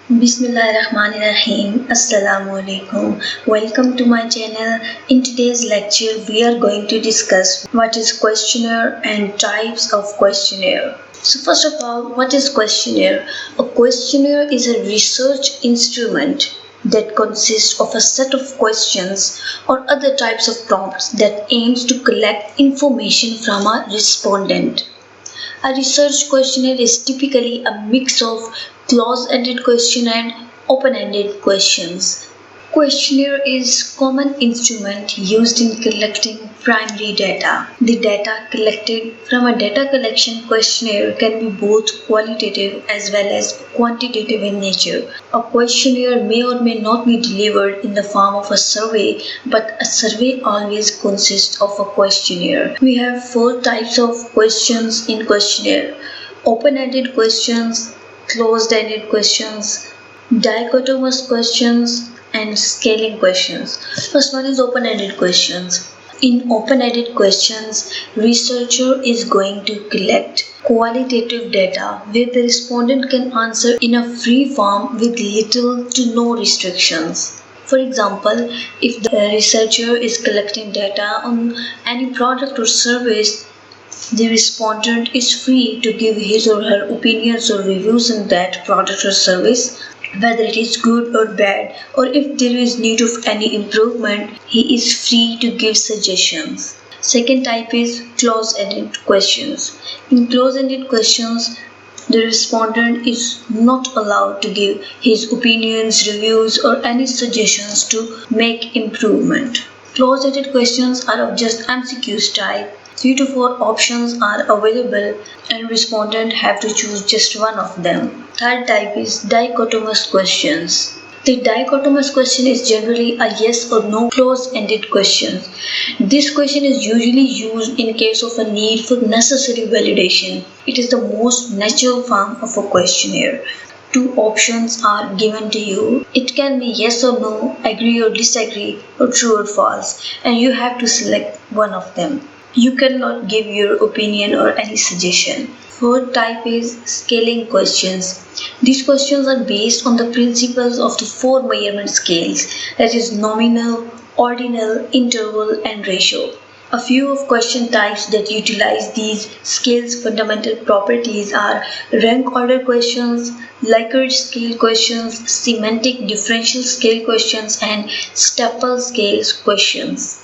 Bismillahirrahmanirrahim. Assalamu alaikum. Welcome to my channel. In today's lecture, we are going to discuss what is questionnaire and types of questionnaire. So first of all, what is questionnaire? A questionnaire is a research instrument that consists of a set of questions or other types of prompts that aims to collect information from a respondent. A research questionnaire is typically a mix of closed-ended question and open-ended questions. Questionnaire is a common instrument used in collecting primary data. The data collected from a data collection questionnaire can be both qualitative as well as quantitative in nature. A questionnaire may or may not be delivered in the form of a survey, but a survey always consists of a questionnaire. We have four types of questions in questionnaire: open-ended questions, closed-ended questions, dichotomous questions, and scaling questions. First one is open-ended questions. In open-ended questions, researcher is going to collect qualitative data where the respondent can answer in a free form with little to no restrictions. For example, if the researcher is collecting data on any product or service, the respondent is free to give his or her opinions or reviews on that product or service, whether it is good or bad, or if there is need of any improvement, he is free to give suggestions. Second type is closed-ended questions. In closed-ended questions, the respondent is not allowed to give his opinions, reviews, or any suggestions to make improvement. Closed-ended questions are of just MCQs type. 3 to 4 options are available and respondents have to choose just one of them. Third type is dichotomous questions. The dichotomous question is generally a yes or no closed-ended question. This question is usually used in case of a need for necessary validation. It is the most natural form of a questionnaire. Two options are given to you. It can be yes or no, agree or disagree, or true or false, and you have to select one of them. You cannot give your opinion or any suggestion. Fourth type is scaling questions. These questions are based on the principles of the four measurement scales, that is nominal, ordinal, interval, and ratio. A few of question types that utilize these scales' fundamental properties are rank order questions, Likert scale questions, semantic differential scale questions, and Staple scale questions.